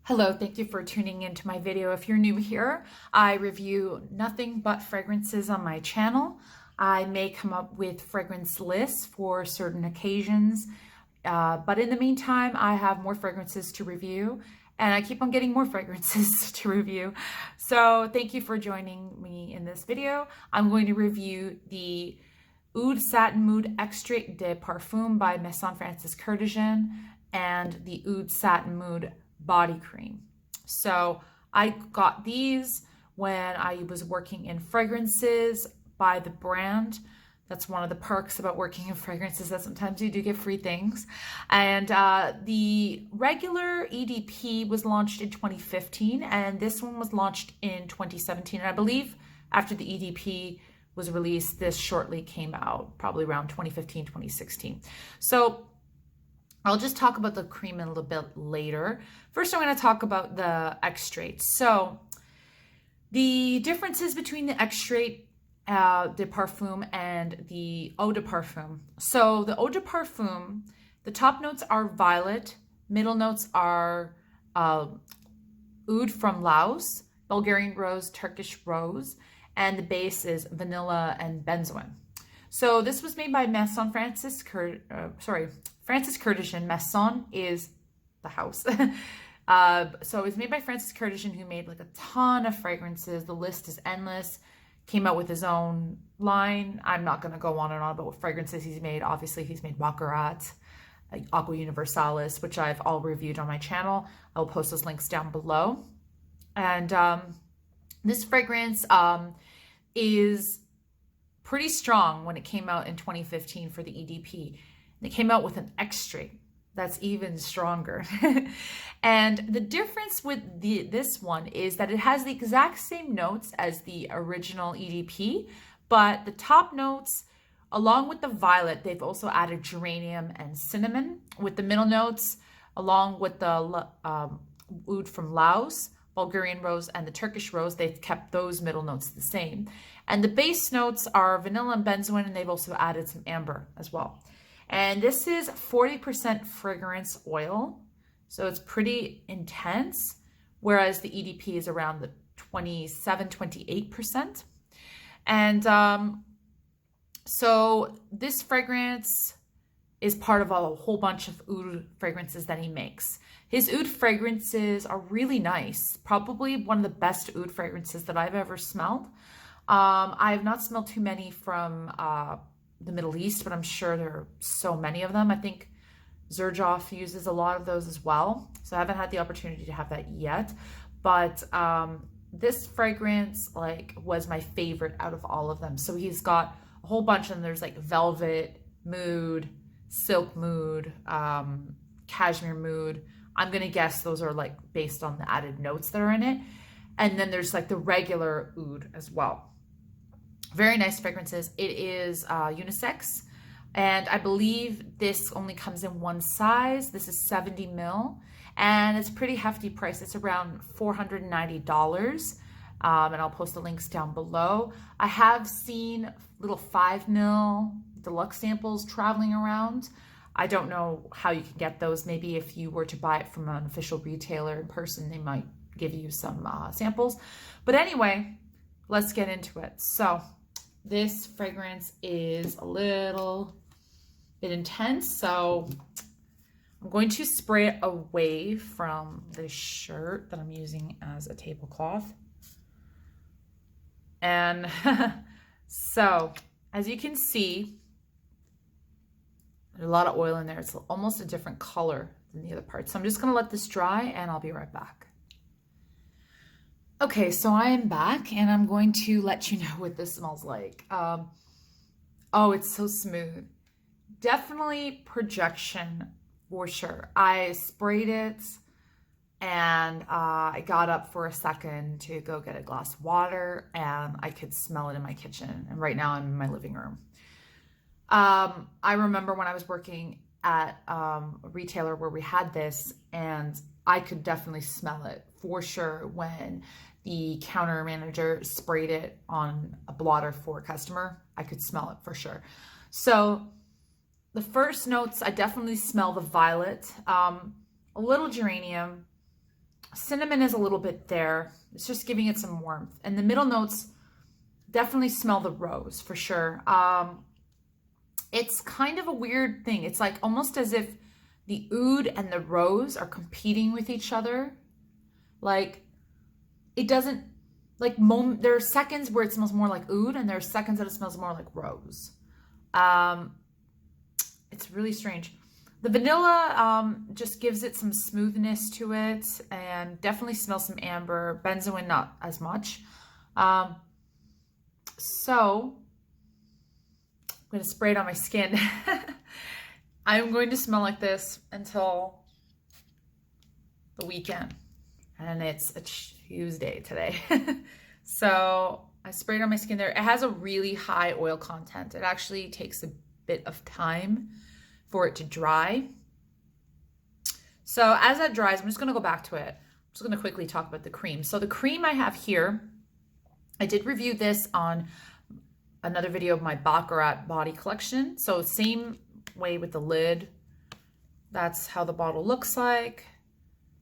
Hello, thank you for tuning into my video. If you're new here, I review nothing but fragrances on my channel. I may come up with fragrance lists for certain occasions, but in the meantime, I have more fragrances to review and I keep on getting more fragrances to review. So thank you for joining me in this video. I'm going to review the Oud Satin Extrait De Parfum by Maison Francis Kurkdjian and the Oud Satin body cream. So I got these when I was working in fragrances by the brand. That's one of the perks about working in fragrances, that sometimes you do get free things. And the regular EDP was launched in 2015 and this one was launched in 2017. And I believe after the EDP was released, this shortly came out, probably around 2015, 2016. So I'll just talk about the cream in a little bit later. First, I'm going to talk about the extrait. So the differences between the extrait de parfum and the eau de parfum. So the eau de parfum, the top notes are violet, middle notes are oud from Laos, Bulgarian rose, Turkish rose, and the base is vanilla and benzoin. So this was made by Maison Francis Francis Kurkdjian. Maison is the house. So it was made by Francis Kurkdjian, who made like a ton of fragrances. The list is endless. Came out with his own line. I'm not going to go on and on about what fragrances he's made. Obviously, he's made Baccarat, Aqua Universalis, which I've all reviewed on my channel. I'll post those links down below. And this fragrance is pretty strong when it came out in 2015 for the EDP. They came out with an extrait that's even stronger. And the difference with this one is that it has the exact same notes as the original EDP, but the top notes, along with the violet, they've also added geranium and cinnamon. With the middle notes, along with the oud from Laos, Bulgarian rose, and the Turkish rose, they've kept those middle notes the same. And the base notes are vanilla and benzoin, and they've also added some amber as well. And this is 40% fragrance oil, so it's pretty intense, whereas the EDP is around the 28%. And so this fragrance is part of a whole bunch of oud fragrances that he makes. His oud fragrances are really nice, probably one of the best oud fragrances that I've ever smelled. I have not smelled too many from the Middle East, but I'm sure there are so many of them. I think Xerjoff uses a lot of those as well. So I haven't had the opportunity to have that yet, but this fragrance was my favorite out of all of them. So he's got a whole bunch of them. There's like velvet mood, silk mood, cashmere mood. I'm gonna guess those are like based on the added notes that are in it. And then there's like the regular oud as well. Very nice fragrances. It is unisex, and I believe this only comes in one size. This is 70 ml, and it's pretty hefty price. It's around $490, and I'll post the links down below. I have seen little 5 ml deluxe samples traveling around. I don't know how you can get those. Maybe if you were to buy it from an official retailer in person, they might give you some samples. But anyway, let's get into it. So this fragrance is a little bit intense, so I'm going to spray it away from this shirt that I'm using as a tablecloth. And so as you can see, there's a lot of oil in there. It's almost a different color than the other parts. So I'm just going to let this dry and I'll be right back. Okay, so I am back and I'm going to let you know what this smells like. Oh, it's so smooth. Definitely projection for sure. I sprayed it and I got up for a second to go get a glass of water and I could smell it in my kitchen. And right now I'm in my living room. I remember when I was working at a retailer where we had this, and I could definitely smell it for sure when the counter manager sprayed it on a blotter for a customer. I could smell it for sure. So the first notes, I definitely smell the violet, a little geranium, Cinnamon is a little bit there. It's just giving it some warmth. And the middle notes definitely smell the rose for sure. It's kind of a weird thing. It's like almost as if the oud and the rose are competing with each other. Like it doesn't, like there are seconds where it smells more like oud and there are seconds that it smells more like rose. It's really strange. The vanilla just gives it some smoothness to it and definitely smells some amber. Benzoin, not as much. So I'm going to spray it on my skin. I'm going to smell like this until the weekend. And it's a Tuesday today. So I sprayed on my skin there. It has a really high oil content. It actually takes a bit of time for it to dry. So as that dries, I'm just going to go back to it. I'm just going to quickly talk about the cream. So the cream I have here, I did review this on another video of my Baccarat body collection. So same way with the lid. That's how the bottle looks like.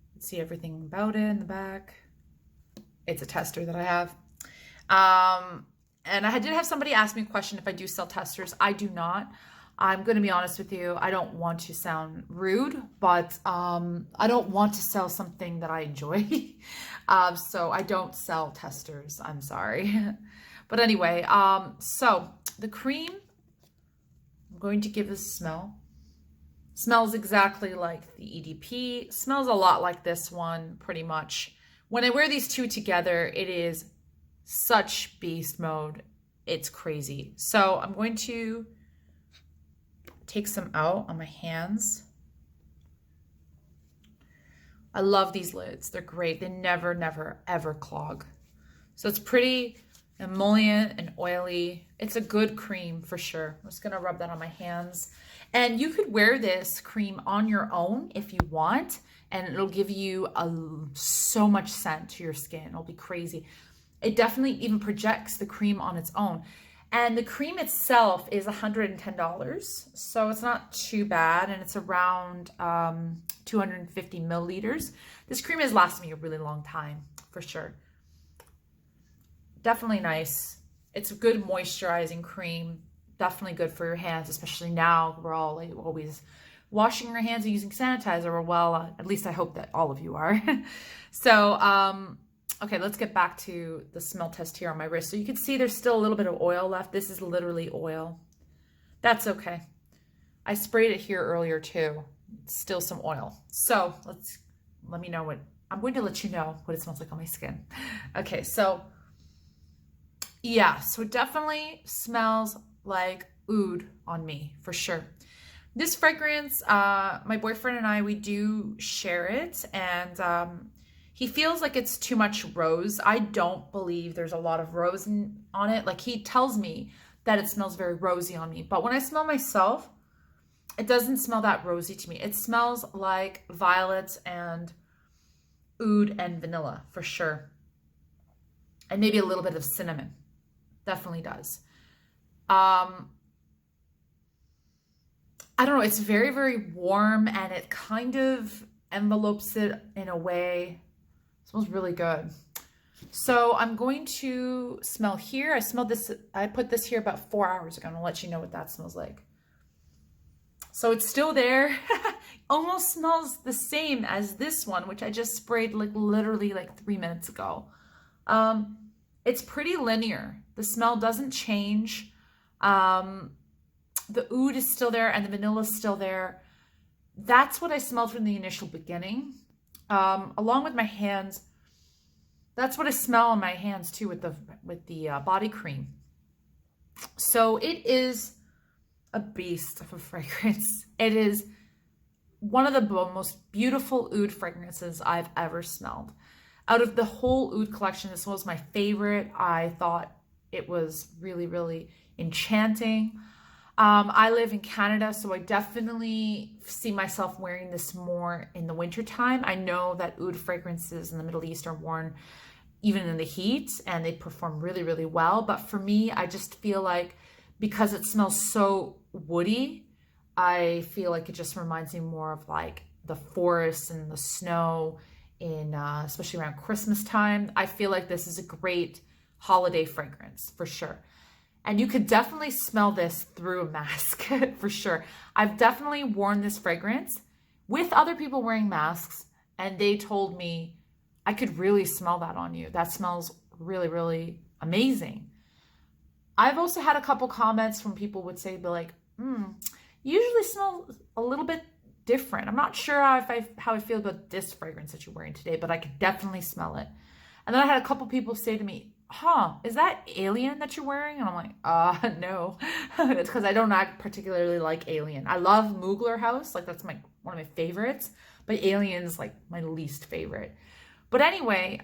You can see everything about it in the back. It's a tester that I have. And I did have somebody ask me a question if I do sell testers. I do not. I'm going to be honest with you. I don't want to sound rude, but I don't want to sell something that I enjoy. So I don't sell testers. I'm sorry. But anyway, so the cream, I'm going to give this a smell. Smells exactly like the EDP. Smells a lot like this one, pretty much. When I wear these two together, it is such beast mode. It's crazy. So I'm going to take some out on my hands. I love these lids. They're great. They never, never, ever clog. So it's pretty emollient and oily. It's a good cream for sure. I'm just going to rub that on my hands. And you could wear this cream on your own if you want, and it'll give you so much scent to your skin. It'll be crazy. It definitely even projects the cream on its own. And the cream itself is $110, so it's not too bad, and it's around 250 milliliters. This cream has lasted me a really long time, for sure. Definitely nice. It's a good moisturizing cream. Definitely good for your hands, especially now we're all like always washing our hands and using sanitizer. Well, at least I hope that all of you are. So, okay, let's get back to the smell test here on my wrist. So you can see there's still a little bit of oil left. This is literally oil. That's okay. I sprayed it here earlier too. It's still some oil. So let me know what, I'm going to let you know what it smells like on my skin. Okay, so yeah, so it definitely smells like oud on me for sure. This fragrance, my boyfriend and I, we do share it, and he feels like it's too much rose. I don't believe there's a lot of rose on it. Like, he tells me that it smells very rosy on me, but when I smell myself, it doesn't smell that rosy to me. It smells like violets and oud and vanilla for sure. And maybe a little bit of cinnamon. Definitely does. I don't know. It's very, very warm, and it kind of envelopes it in a way. It smells really good. So I'm going to smell here. I smelled this. I put this here about 4 hours ago. I'm going to let you know what that smells like. So it's still there. Almost smells the same as this one, which I just sprayed like literally like 3 minutes ago. It's pretty linear. The smell doesn't change. The oud is still there and the vanilla is still there. That's what I smelled from the initial beginning. Along with my hands, that's what I smell on my hands too with the body cream. So it is a beast of a fragrance. It is one of the most beautiful oud fragrances I've ever smelled. Out of the whole oud collection, this was my favorite. I thought it was really, really enchanting. I live in Canada, so I definitely see myself wearing this more in the wintertime. I know that oud fragrances in the Middle East are worn even in the heat, and they perform really, really well. But for me, I just feel like because it smells so woody, I feel like it just reminds me more of like the forest and the snow especially around Christmas time. I feel like this is a great holiday fragrance for sure. And you could definitely smell this through a mask for sure. I've definitely worn this fragrance with other people wearing masks, and they told me, I could really smell that on you. That smells really, really amazing. I've also had a couple comments from people would say, be like, you usually smell a little bit different. I'm not sure how I feel about this fragrance that you're wearing today, but I could definitely smell it. And then I had a couple people say to me, is that Alien that you're wearing? And I'm like, no. It's because I don't particularly like Alien. I love Mugler House. Like, that's one of my favorites. But Alien is like my least favorite. But anyway,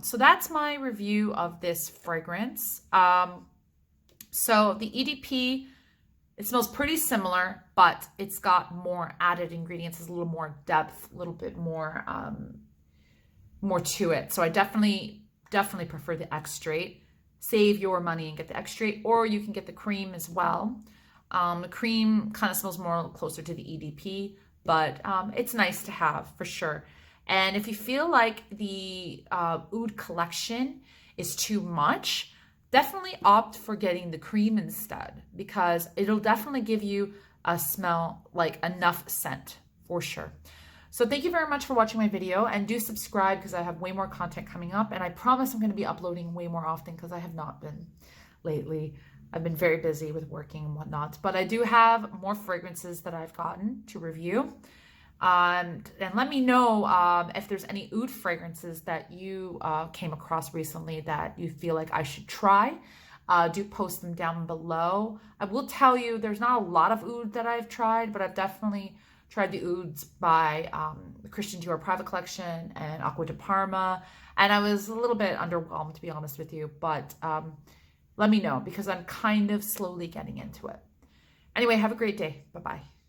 so that's my review of this fragrance. So the EDP, it smells pretty similar, but it's got more added ingredients. It's a little more depth, a little bit more, more to it. So I definitely prefer the Extrait. Save your money and get the Extrait, or you can get the cream as well. The cream kind of smells more closer to the EDP, but it's nice to have for sure. And if you feel like the Oud collection is too much, definitely opt for getting the cream instead, because it'll definitely give you a smell, like enough scent for sure. So thank you very much for watching my video, and do subscribe because I have way more content coming up, and I promise I'm going to be uploading way more often because I have not been lately. I've been very busy with working and whatnot, but I do have more fragrances that I've gotten to review. And let me know if there's any Oud fragrances that you came across recently that you feel like I should try. Do post them down below. I will tell you there's not a lot of Oud that I've tried, but I've definitely tried the Ouds by the Christian Dior Private Collection and Aqua de Parma, and I was a little bit underwhelmed, to be honest with you, but let me know because I'm kind of slowly getting into it. Anyway, have a great day. Bye-bye.